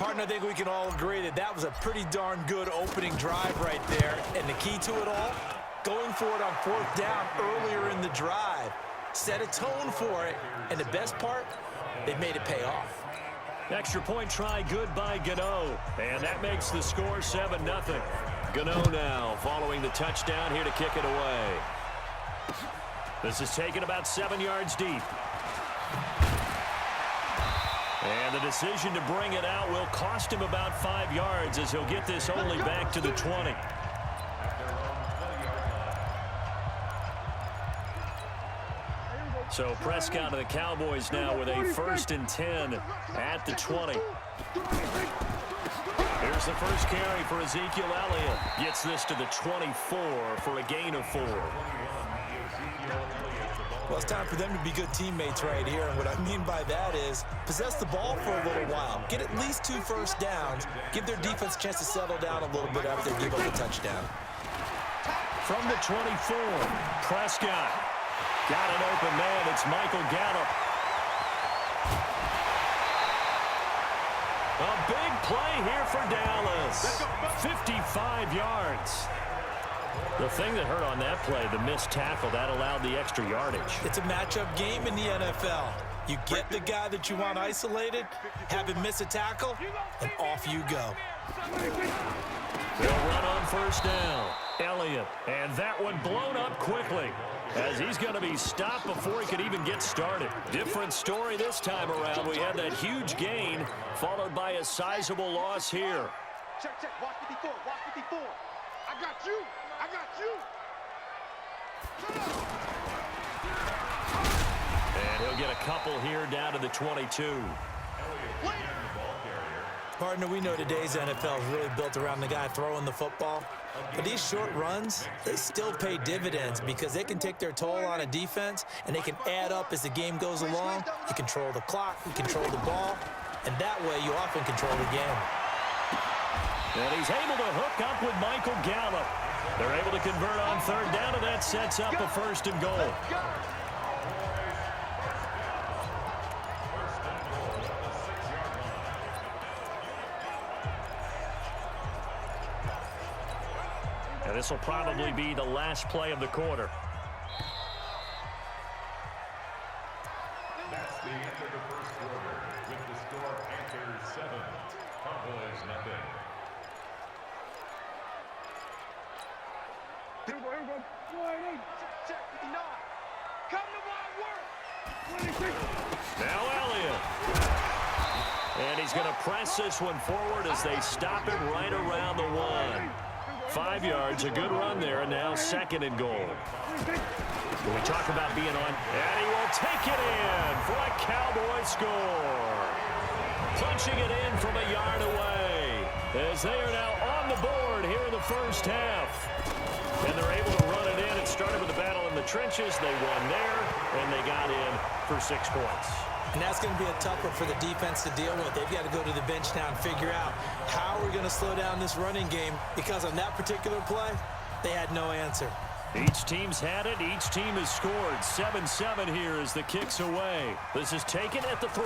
Partner, I think we can all agree that that was a pretty darn good opening drive right there. And the key to it all, going for it on fourth down earlier in the drive. Set a tone for it. And the best part, they made it pay off. Extra point try good by Gano. And that makes the score 7-0. Gano now following the touchdown here to kick it away. This is taken about 7 yards deep. And the decision to bring it out will cost him about 5 yards as he'll get this only back to the 20. So Prescott and the Cowboys now with a 1st and 10 at the 20. Here's the first carry for Ezekiel Elliott. Gets this to the 24 for a gain of 4. Well, it's time for them to be good teammates right here. And what I mean by that is possess the ball for a little while. Get at least 2 first downs. Give their defense a chance to settle down a little bit after they give up a touchdown. From the 24, Prescott. Got an open man. It's Michael Gallup. A big play here for Dallas. 55 yards. The thing that hurt on that play, the missed tackle, that allowed the extra yardage. It's a matchup game in the NFL. You get the guy that you want isolated, have him miss a tackle, and off you go. They'll run on first down. Elliott, and that one blown up quickly as he's going to be stopped before he could even get started. Different story this time around. We had that huge gain followed by a sizable loss here. Check, watch 54, watch 54. I got you. And he'll get a couple here down to the 22. Partner, we know today's NFL is really built around the guy throwing the football. But these short runs, they still pay dividends because they can take their toll on a defense and they can add up as the game goes along. You control the clock, you control the ball, and that way you often control the game. And he's able to hook up with Michael Gallup. They're able to convert on third down, and that sets up a 1st and goal. And this will probably be the last play of the quarter. That's the end of the first quarter with the score Panthers 7, Cowboys nothing. Here we go. Check, come to my work. Now Elliott. And he's going to press this one forward as they stop it right around the 1. 5 yards, a good run there, and now 2nd and goal. When we talk about being on, and he will take it in for a Cowboy score. Punching it in from a yard away as they are now on the board here in the first half. And they're able to run it in. It started with a battle in the trenches. They won there, and they got in for 6 points. And that's going to be a tough one for the defense to deal with. They've got to go to the bench now and figure out how we're going to slow down this running game, because on that particular play, they had no answer. Each team's had it. Each team has scored. 7-7 here as the kick's away. This is taken at the 3.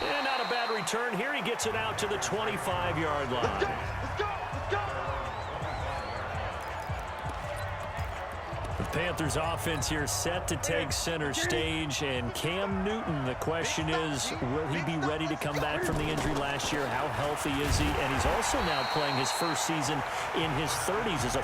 And not a bad return here. He gets it out to the 25-yard line. Let's go. The Panthers offense here set to take center stage, and Cam Newton, the question is, will he be ready to come back from the injury last year? How healthy is he? And he's also now playing his first season in his 30s as a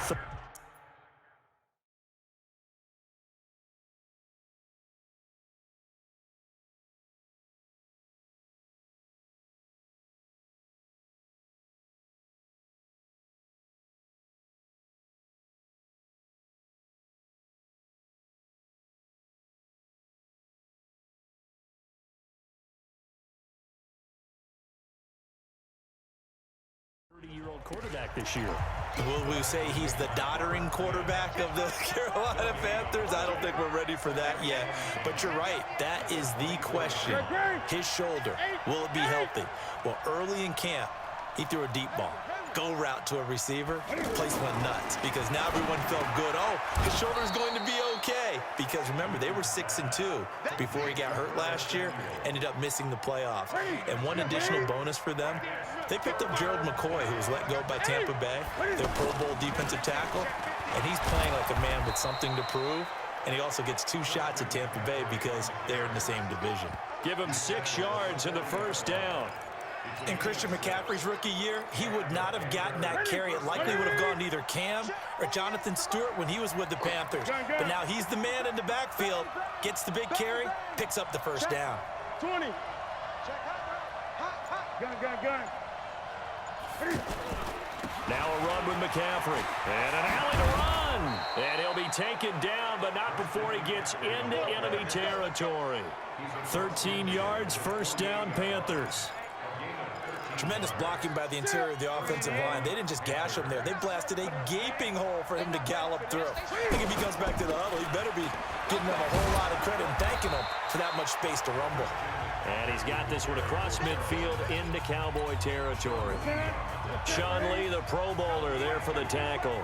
year-old quarterback this year. Will we say he's the doddering quarterback of the Carolina Panthers? I don't think we're ready for that yet. But you're right. That is the question. His shoulder, will it be healthy? Well, early in camp, he threw a deep ball. Go route to a receiver, place went nuts because now everyone felt good. Oh, his shoulder's going to be okay. Bay, because remember, they were 6-2 before he got hurt last year, ended up missing the playoffs. And one additional bonus for them, they picked up Gerald McCoy, who was let go by Tampa Bay, their Pro Bowl defensive tackle, and he's playing like a man with something to prove. And he also gets 2 shots at Tampa Bay because they're in the same division. Give him 6 yards in the first down. In Christian McCaffrey's rookie year, he would not have gotten that carry. It likely would have gone to either Cam or Jonathan Stewart when he was with the Panthers. But now he's the man in the backfield, gets the big carry, picks up the first down. 20. Gun. Now a run with McCaffrey. And an alley to run. And he'll be taken down, but not before he gets into enemy territory. 13 yards, first down, Panthers. Tremendous blocking by the interior of the offensive line. They didn't just gash him there. They blasted a gaping hole for him to gallop through. I think if he comes back to the huddle, he better be giving them a whole lot of credit and thanking them for that much space to rumble. And he's got this one across midfield into Cowboy territory. Sean Lee, the Pro Bowler, there for the tackle.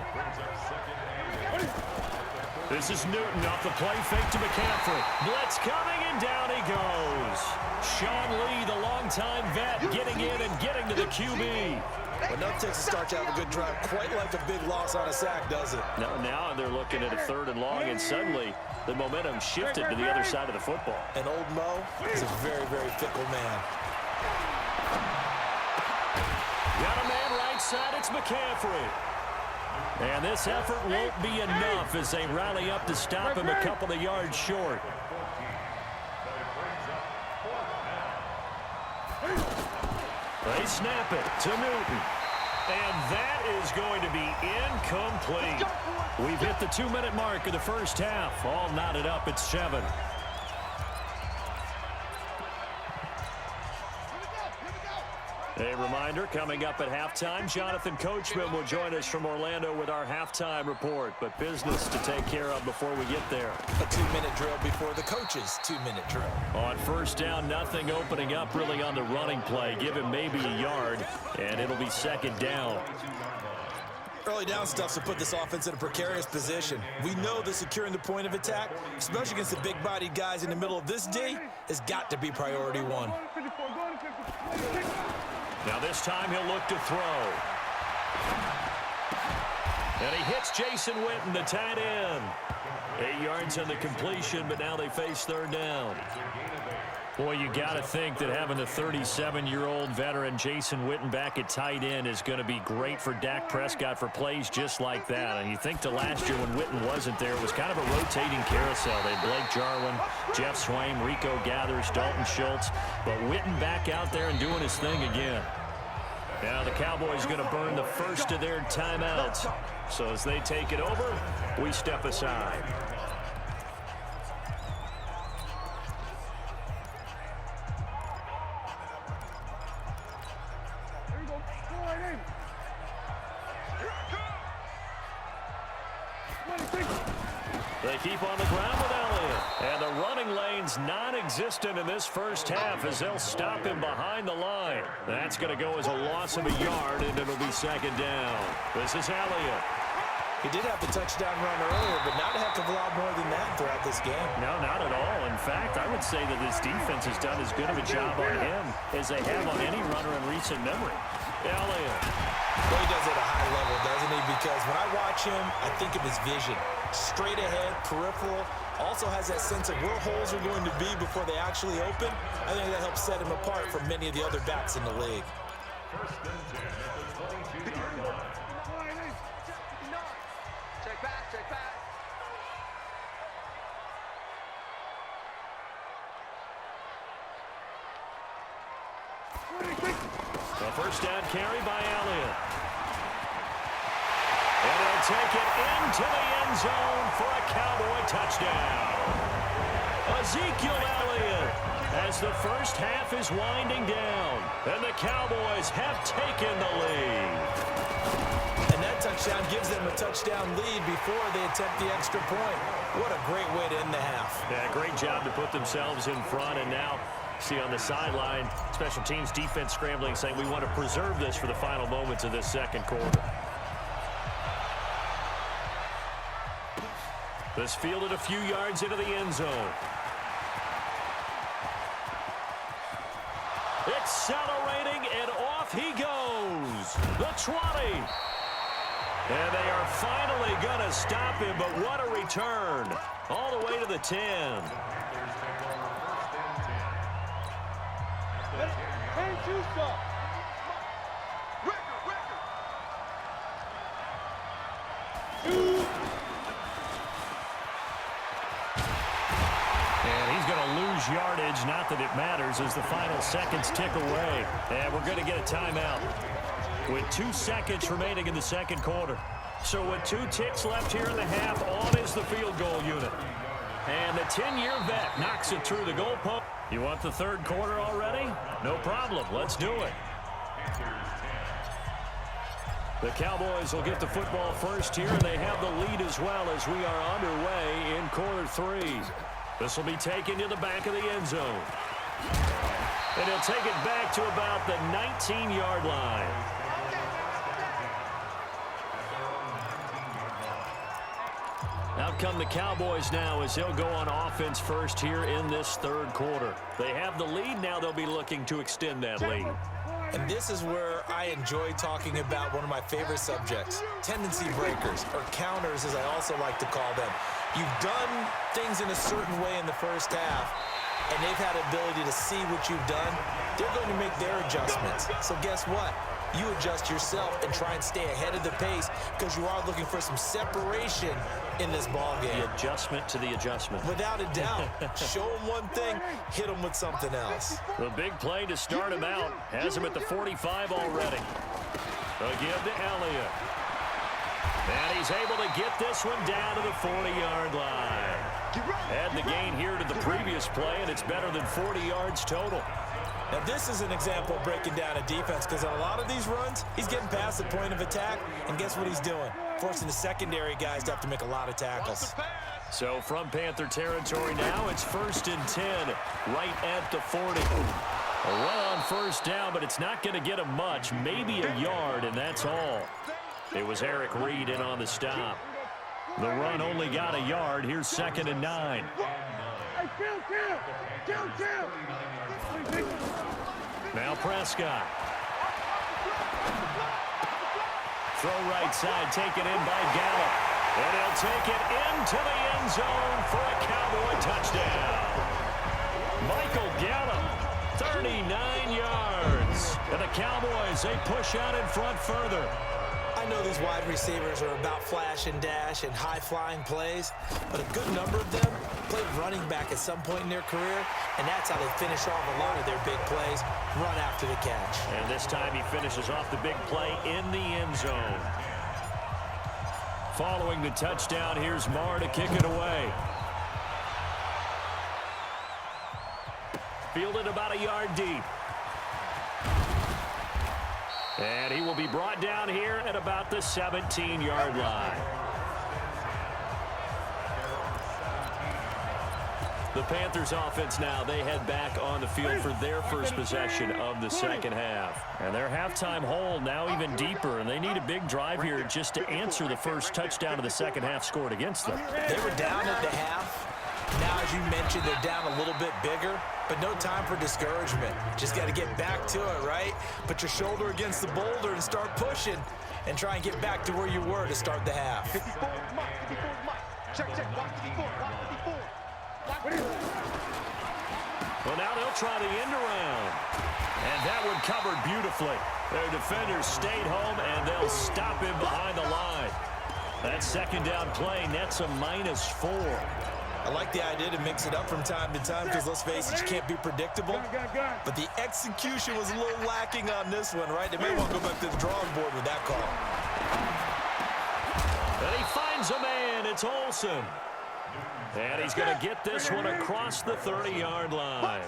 This is Newton off the play fake to McCaffrey. Blitz coming, and down he goes. Sean Lee, the longtime vet, getting in and getting to the QB. But nothing takes a start to have a good drive, quite like a big loss on a sack, does it? Now they're looking at a 3rd and long, and suddenly the momentum shifted to the other side of the football. And old Mo is a very, very fickle man. Got a man right side, it's McCaffrey. And this effort won't be enough as they rally up to stop him a couple of yards short. They snap it to Newton. And that is going to be incomplete. We've hit the 2-minute mark of the first half. All knotted up at 7. A reminder, coming up at halftime, Jonathan Coachman will join us from Orlando with our halftime report. But business to take care of before we get there. A 2-minute drill before the coach's 2-minute drill. On first down, nothing opening up really on the running play. Give him maybe a yard, and it'll be second down. Early down stuff to put this offense in a precarious position. We know that securing the point of attack, especially against the big-bodied guys in the middle of this D, has got to be priority 1. Now this time he'll look to throw. And he hits Jason Witten, the tight end. 8 yards on the completion, but now they face 3rd down. Boy, you got to think that having the 37-year-old veteran Jason Witten back at tight end is going to be great for Dak Prescott for plays just like that. And you think to last year when Witten wasn't there, it was kind of a rotating carousel. They had Blake Jarwin, Jeff Swaim, Rico Gathers, Dalton Schultz. But Witten back out there and doing his thing again. Now the Cowboys going to burn the first of their timeouts. So as they take it over, we step aside. They keep on the ground with Elliott. And the running lane's non-existent in this first half as they'll stop him behind the line. That's going to go as a loss of a yard, and it'll be second down. This is Elliott. He did have the touchdown run earlier, but not a heck of a lot more than that throughout this game. No, not at all. In fact, I would say that this defense has done as good of a job on him as they have on any runner in recent memory. Elliott. Well, he does it at a high level, doesn't he? Because when I watch him, I think of his vision. Straight ahead, peripheral, also has that sense of where holes are going to be before they actually open. I think that helps set him apart from many of the other backs in the league. First and 10 at the 22-yard line. Check back. The first down carry by Elliott. And he'll take it into the end zone for a Cowboy touchdown. Ezekiel Elliott as the first half is winding down. And the Cowboys have taken the lead. And that touchdown gives them a touchdown lead before they attempt the extra point. What a great way to end the half. Yeah, great job to put themselves in front, and now see on the sideline, special teams defense scrambling, saying we want to preserve this for the final moments of this second quarter. This fielded a few yards into the end zone. Accelerating, and off he goes. The 20. And they are finally going to stop him, but what a return. All the way to the 10. And he's going to lose yardage, not that it matters, as the final seconds tick away. And we're going to get a timeout with 2 seconds remaining in the second quarter. So with 2 ticks left here in the half, on is the field goal unit. And the 10-year vet knocks it through the goalpost. You want the third quarter already? No problem. Let's do it. The Cowboys will get the football first here, and they have the lead as well as we are underway in quarter 3. This will be taken to the back of the end zone. And he'll take it back to about the 19-yard line. Out come the Cowboys now as they'll go on offense first here in this third quarter. They have the lead. Now they'll be looking to extend that lead. And this is where I enjoy talking about one of my favorite subjects, tendency breakers, or counters as I also like to call them. You've done things in a certain way in the first half, and they've had the ability to see what you've done. They're going to make their adjustments. So guess what? You adjust yourself and try and stay ahead of the pace because you are looking for some separation in this ball game. The adjustment to the adjustment. Without a doubt. Show them one thing, hit them with something else. The big play to start him out has him at the 45 already. Again to Elliott. And he's able to get this one down to the 40-yard line. Add the gain here to the previous play, and it's better than 40 yards total. Now, this is an example of breaking down a defense because on a lot of these runs, he's getting past the point of attack, and guess what he's doing? Forcing the secondary guys to have to make a lot of tackles. So from Panther territory now, it's 1st and 10, right at the 40. A run on first down, but it's not going to get him much, maybe a yard, and that's all. It was Eric Reed in on the stop. The run only got a yard. Here's 2nd and 9. Now Prescott. Throw right side, taken in by Gallup. And he'll take it into the end zone for a Cowboy touchdown. Michael Gallup, 39 yards. And the Cowboys, they push out in front further. I know these wide receivers are about flash and dash and high-flying plays, but a good number of them played running back at some point in their career, and that's how they finish off a lot of their big plays, run after the catch. And this time he finishes off the big play in the end zone. Following the touchdown, here's Marr to kick it away. Fielded about a yard deep. And he will be brought down here at about the 17-yard line. The Panthers offense now, they head back on the field for their first possession of the second half. And their halftime hole now even deeper, and they need a big drive here just to answer the first touchdown of the second half scored against them. They were down at the half. Now, as you mentioned, they're down a little bit bigger, but no time for discouragement. Just got to get back to it, right? Put your shoulder against the boulder and start pushing and try and get back to where you were to start the half. 54 is Mike. 54 is Mike. Check. Watch 54. Watch 54. Well, now they'll try the end around. And that one covered beautifully. Their defenders stayed home, and they'll stop him behind the line. That second down play nets a -4. I like the idea to mix it up from time to time because, let's face it, you can't be predictable. But the execution was a little lacking on this one, right? They may want to go back to the drawing board with that call. And he finds a man. It's Olsen. And he's going to get this one across the 30-yard line.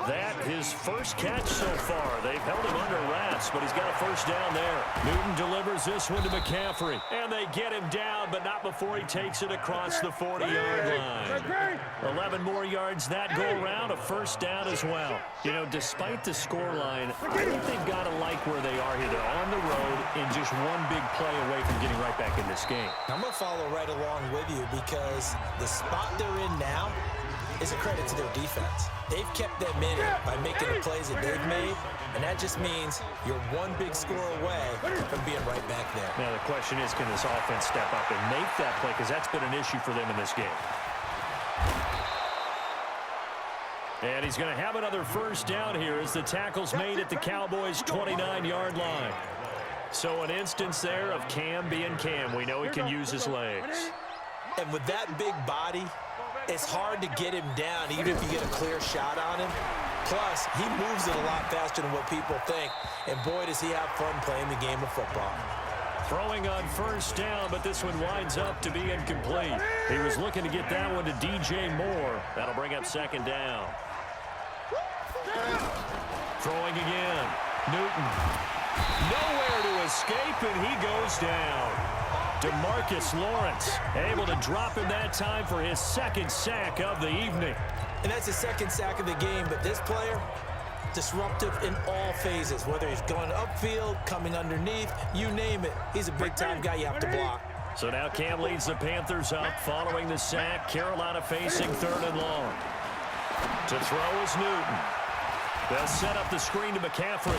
that his first catch so far. They've held him under wraps, but he's got a first down there. Newton delivers this one to McCaffrey. And they get him down, but not before he takes it across the 40-yard line. 11 more yards that go around, a first down as well. You know, despite the scoreline, I think they've got to like where they are here. They're on the road and just one big play away from getting right back in this game. I'm going to follow right along with you because the spot they're in now is a credit to their defense. They've kept them in it by making the plays that they've made, and that just means you're one big score away from being right back there. Now the question is, can this offense step up and make that play, because that's been an issue for them in this game. And he's going to have another first down here as the tackle's made at the Cowboys' 29-yard line. So an instance there of Cam being Cam. We know he can use his legs. And with that big body, it's hard to get him down even if you get a clear shot on him. Plus, he moves it a lot faster than what people think. And boy, does he have fun playing the game of football. Throwing on first down, but this one winds up to be incomplete. He was looking to get that one to DJ Moore. That'll bring up second down. Throwing again. Newton. Nowhere to escape, and he goes down. DeMarcus Lawrence able to drop him that time for his second sack of the evening. And that's his second sack of the game, but this player, disruptive in all phases, whether he's going upfield, coming underneath, you name it. He's a big-time guy you have to block. So now Cam leads the Panthers up following the sack. Carolina facing 3rd and long. To throw is Newton. They'll set up the screen to McCaffrey.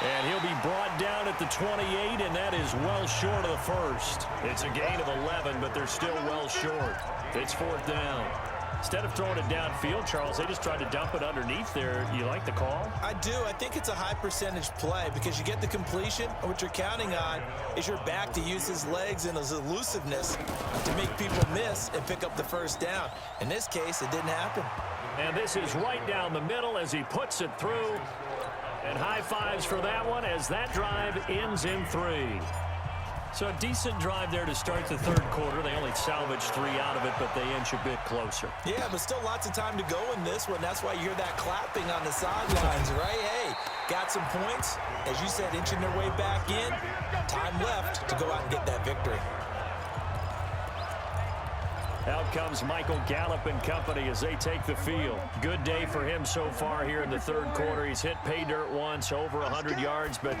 And he'll be brought down at the 28, and that is well short of the first. It's a gain of 11, but they're still well short. It's 4th down. Instead of throwing it downfield, Charles, they just tried to dump it underneath there. You like the call? I do. I think it's a high-percentage play because you get the completion, and what you're counting on is your back to use his legs and his elusiveness to make people miss and pick up the first down. In this case, it didn't happen. And this is right down the middle as he puts it through. And high fives for that one as that drive ends in 3. So a decent drive there to start the 3rd quarter. They only salvaged 3 out of it, but they inch a bit closer. Yeah, but still lots of time to go in this one. That's why you hear that clapping on the sidelines, right? Hey, got some points. As you said, inching their way back in. Time left to go out and get that victory. Out comes Michael Gallup and company as they take the field. Good day for him so far here in the 3rd quarter. He's hit pay dirt once, over 100 yards, but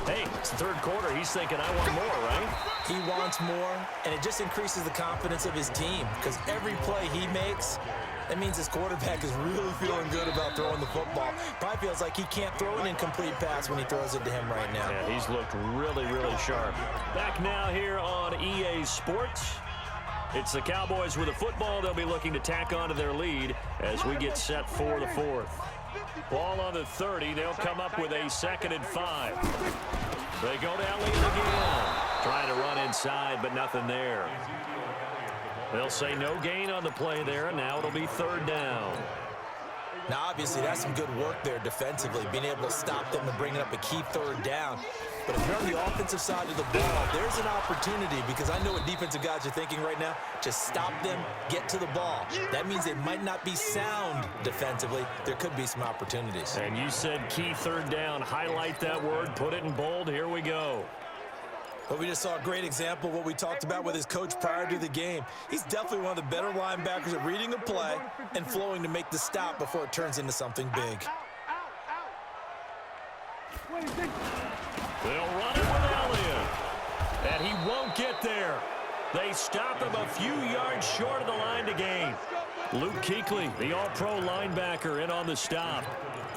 hey, it's the 3rd quarter. He's thinking, I want more, right? He wants more, and it just increases the confidence of his team because every play he makes, that means his quarterback is really feeling good about throwing the football. Probably feels like he can't throw an incomplete pass when he throws it to him right now. Yeah, he's looked really, really sharp. Back now here on EA Sports. It's the Cowboys with the football. They'll be looking to tack on to their lead as we get set for the 4th. Ball on the 30. They'll come up with a 2nd and 5. They go to Elliott again. Trying to run inside, but nothing there. They'll say no gain on the play there, and now it'll be 3rd down. Now, obviously, that's some good work there defensively, being able to stop them and bringing up a key 3rd down. But if you're on the offensive side of the ball, there's an opportunity because I know what defensive guys are thinking right now. Just stop them, get to the ball. That means it might not be sound defensively. There could be some opportunities. And you said key 3rd down. Highlight that word, put it in bold. Here we go. But we just saw a great example of what we talked about with his coach prior to the game. He's definitely one of the better linebackers at reading a play and flowing to make the stop before it turns into something big. They'll run it with Elliott. And he won't get there. They stop him a few yards short of the line to gain. Luke Kuechly, the all-pro linebacker, in on the stop.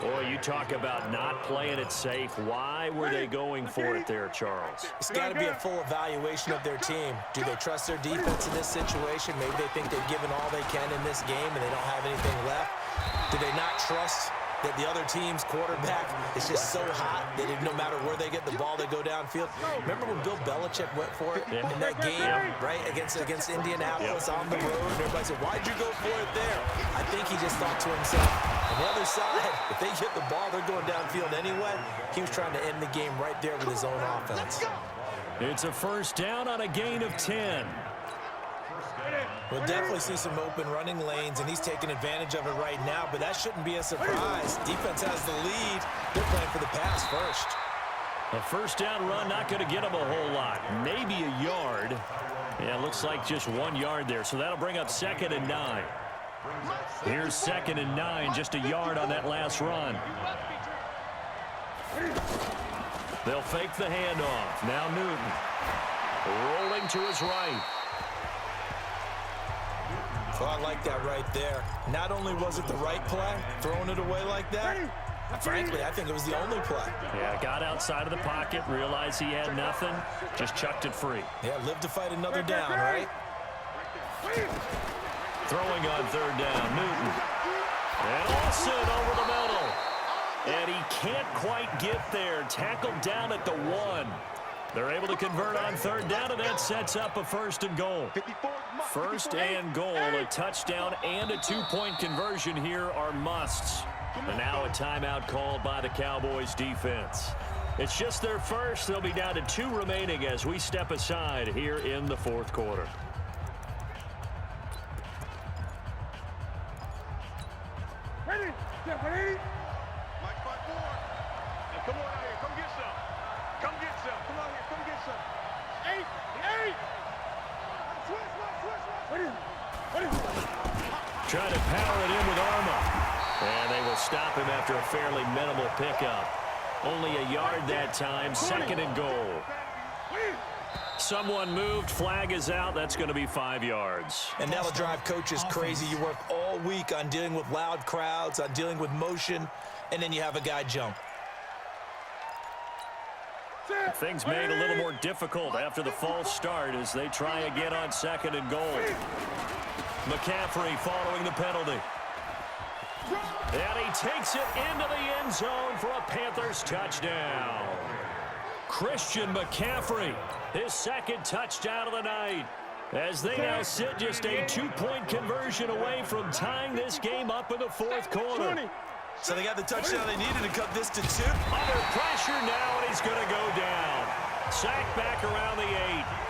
Boy, you talk about not playing it safe. Why were they going for it there, Charles? It's got to be a full evaluation of their team. Do they trust their defense in this situation? Maybe they think they've given all they can in this game and they don't have anything left. Do they not trust that the other team's quarterback is just so hot that no matter where they get the ball, they go downfield? Remember when Bill Belichick went for it in that game, right, against Indianapolis on the road? And everybody said, why'd you go for it there? I think he just thought to himself, on the other side, if they get the ball, they're going downfield anyway. He was trying to end the game right there with his own offense. It's a 1st down on a gain of 10. We'll definitely see some open running lanes, and he's taking advantage of it right now, but that shouldn't be a surprise. Defense has the lead. They're playing for the pass first. A first down run, not going to get him a whole lot. Maybe a yard. Yeah, looks like just 1 yard there, so that'll bring up 2nd and 9. Here's 2nd and 9, just a yard on that last run. They'll fake the handoff. Now Newton rolling to his right. So I like that right there. Not only was it the right play, throwing it away like that, frankly, I think it was the only play. Yeah, got outside of the pocket, realized he had nothing, just chucked it free. Yeah, live to fight another down, right? Throwing on 3rd down, Newton. And Olsen over the middle. And he can't quite get there. Tackled down at the 1. They're able to convert on 3rd down, and that sets up a 1st and goal. 1st and goal, a touchdown and a 2-point conversion here are musts. And now a timeout called by the Cowboys defense. It's just their first. They'll be down to 2 remaining as we step aside here in the 4th quarter. Ready? Yeah, ready? Mike 5-4. Now come on out here. Come get some. Come get some. Come out here. Come get some. 8. Switch. Ready? Trying to power it in with Arma. And they will stop him after a fairly minimal pickup. Only a yard that time, 2nd and goal. Someone moved, flag is out, that's going to be 5 yards. And that'll drive coaches crazy. You work all week on dealing with loud crowds, on dealing with motion, and then you have a guy jump. Things made a little more difficult after the false start as they try again on 2nd and goal. McCaffrey following the penalty. And he takes it into the end zone for a Panthers touchdown. Christian McCaffrey, his 2nd touchdown of the night, as they now sit just a 2-point conversion away from tying this game up in the 4th quarter. So they got the touchdown they needed to cut this to 2. Under pressure now, and he's going to go down. Sacked back around the 8.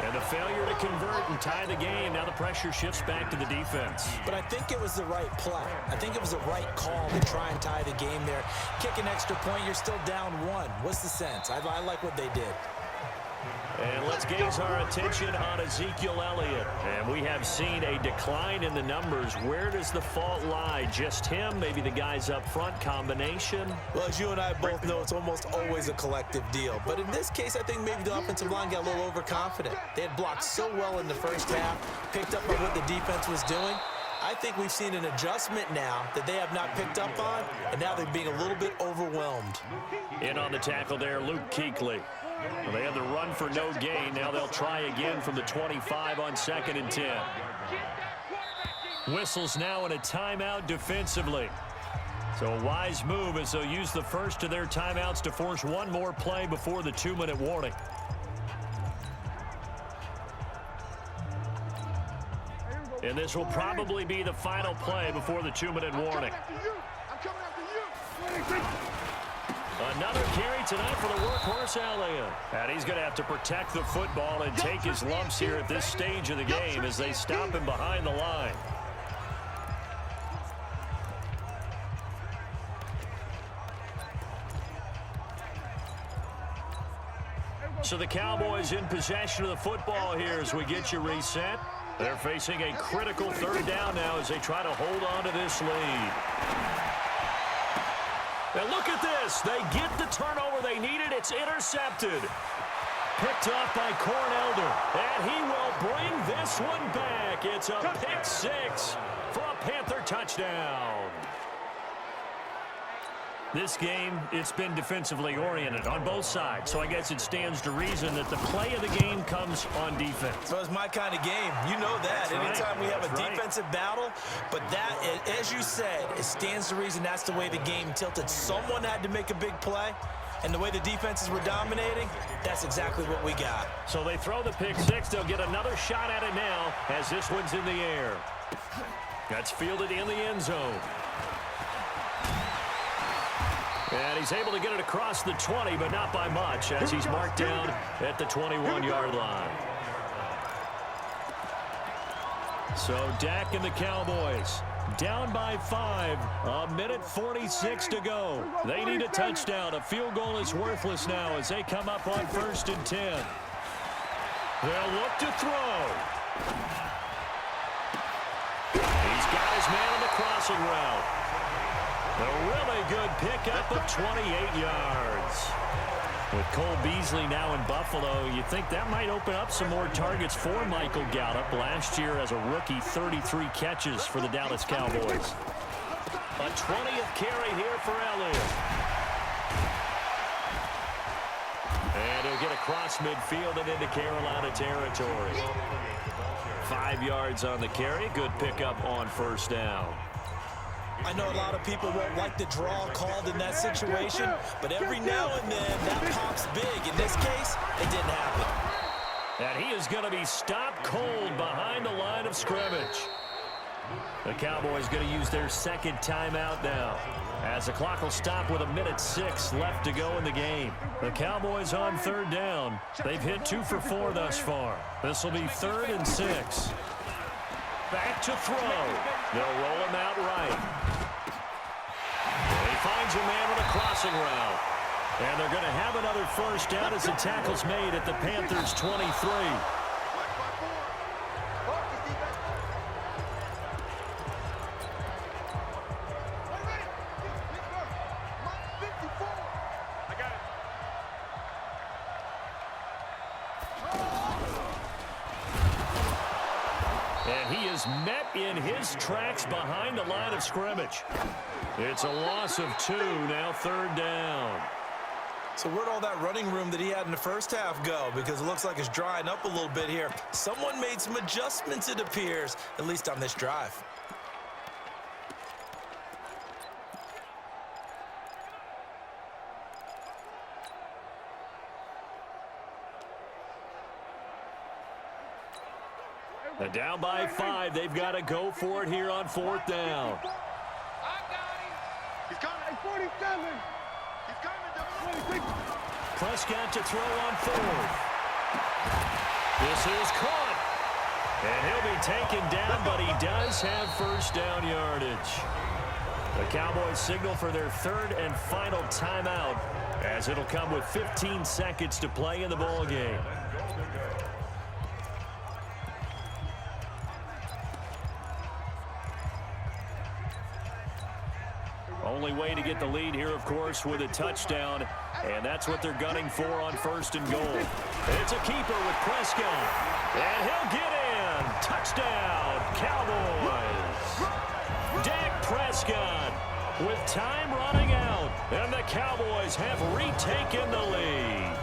And the failure to convert and tie the game. Now the pressure shifts back to the defense. But I think it was the right play. I think it was the right call to try and tie the game there. Kick an extra point, you're still down 1. What's the sense? I like what they did. And let's gaze our attention on Ezekiel Elliott. And we have seen a decline in the numbers. Where does the fault lie? Just him? Maybe the guys up front? Combination? Well, as you and I both know, it's almost always a collective deal. But in this case, I think maybe the offensive line got a little overconfident. They had blocked so well in the first half, picked up on what the defense was doing. I think we've seen an adjustment now that they have not picked up on, and now they're being a little bit overwhelmed. In on the tackle there, Luke Kuechly. Well, they had the run for no gain. Now they'll try again from the 25 on 2nd and 10. Whistles now in a timeout defensively. So a wise move as they'll use the first of their timeouts to force one more play before the 2-minute warning. And this will probably be the final play before the 2-minute warning. Another carry tonight for the workhorse Elliott. And he's going to have to protect the football and take his lumps here at this stage of the game as they stop him behind the line. So the Cowboys in possession of the football here as we get you reset. They're facing a critical 3rd down now as they try to hold on to this lead. And look at this. They get the turnover they needed. It's intercepted. Picked off by Cornelder. And he will bring this one back. It's a pick 6 for a Panther touchdown. This game, it's been defensively oriented on both sides. So I guess it stands to reason that the play of the game comes on defense. So it's my kind of game. You know that. That's Anytime right. we have a That's defensive battle. But that, as you said, it stands to reason that's the way the game tilted. Someone had to make a big play. And the way the defenses were dominating, that's exactly what we got. So they throw the pick 6. They'll get another shot at it now as this one's in the air. That's fielded in the end zone. And he's able to get it across the 20, but not by much, as he's marked down at the 21-yard line. So Dak and the Cowboys down by 5. A minute 46 to go. They need a touchdown. A field goal is worthless now as they come up on 1st and 10. They'll look to throw. He's got his man on the crossing route. A really good pickup of 28 yards. With Cole Beasley now in Buffalo, you think that might open up some more targets for Michael Gallup. Last year as a rookie, 33 catches for the Dallas Cowboys. A 20th carry here for Elliott. And he'll get across midfield and into Carolina territory. 5 yards on the carry. Good pickup on 1st down. I know a lot of people won't like the draw called in that situation, but every now and then that pops big. In this case, it didn't happen. And he is going to be stopped cold behind the line of scrimmage. The Cowboys going to use their 2nd timeout now, as the clock will stop with 1:06 left to go in the game. The Cowboys on 3rd down. They've hit 2 for 4 thus far. This will be 3rd and 6. Back to throw. They'll roll him out right. He finds a man with a crossing route. And they're going to have another 1st down as the tackle's made at the Panthers' 23. And he is met in his tracks behind the line of scrimmage. It's a loss of 2, now 3rd down. So where'd all that running room that he had in the first half go? Because it looks like it's drying up a little bit here. Someone made some adjustments, it appears, at least on this drive. And down by 5, they've got to go for it here on 4th down. He's coming. 47. He's coming. Prescott to throw on 4th. This is caught. And he'll be taken down, but he does have 1st down yardage. The Cowboys signal for their 3rd and final timeout, as it'll come with 15 seconds to play in the ball game. Only way to get the lead here, of course, with a touchdown, and that's what they're gunning for on 1st and goal. It's a keeper with Prescott, and he'll get in. Touchdown, Cowboys. Dak Prescott with time running out, and the Cowboys have retaken the lead.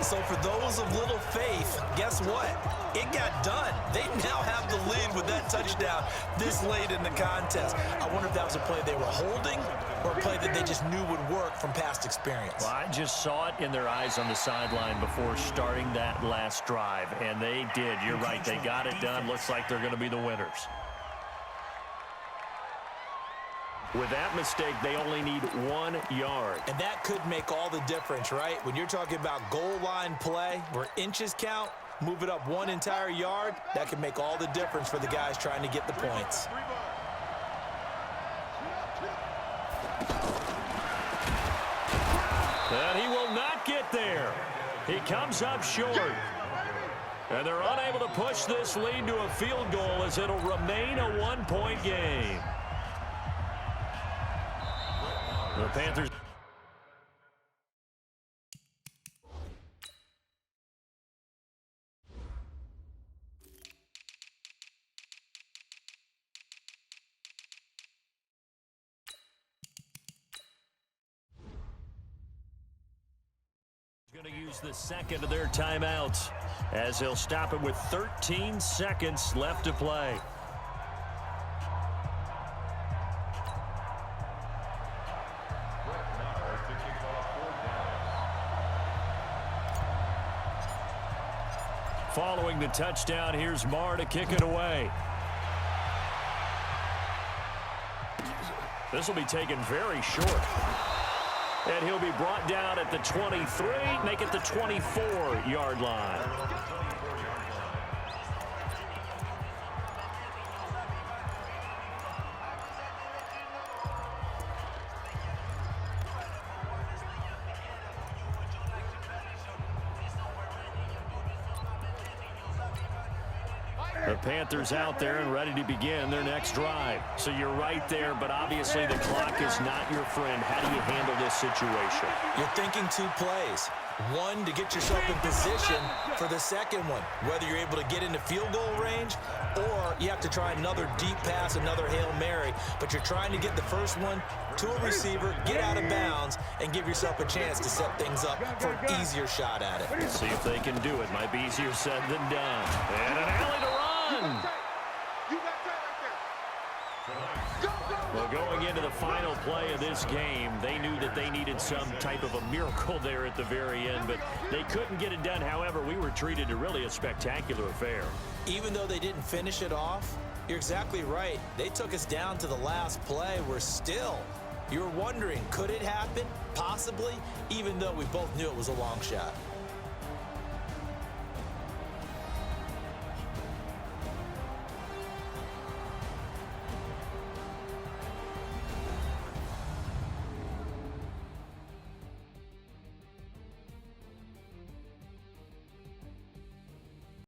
So for those of little faith, guess what? It got done. They now have the lead with that touchdown this late in the contest. I wonder if that was a play they were holding or a play that they just knew would work from past experience. Well, I just saw it in their eyes on the sideline before starting that last drive, and they did. You're right. They got it done. Looks like they're going to be the winners. With that mistake, they only need 1 yard. And that could make all the difference, right? When you're talking about goal line play where inches count, move it up 1 entire yard, that can make all the difference for the guys trying to get the points. And he will not get there. He comes up short. And they're unable to push this lead to a field goal as it'll remain a 1-point game. The Panthers. Going to use the 2nd of their timeouts as he'll stop it with 13 seconds left to play. Following the touchdown, here's Marr to kick it away. This will be taken very short. And he'll be brought down at the 23, make it the 24-yard line. The Panthers out there and ready to begin their next drive. So you're right there, but obviously the clock is not your friend. How do you handle this situation? You're thinking 2 plays. One, to get yourself in position for the second one, whether you're able to get into field goal range or you have to try another deep pass, another Hail Mary, but you're trying to get the first one to a receiver, get out of bounds, and give yourself a chance to set things up for an easier shot at it. See if they can do it. Might be easier said than done. And an alley to run. Well, going into the final play of this game, they knew that they needed some type of a miracle there at the very end, but they couldn't get it done. However, we were treated to really a spectacular affair. Even though they didn't finish it off, you're exactly right. They took us down to the last play. We're still, you're wondering, could it happen? Possibly, even though we both knew it was a long shot.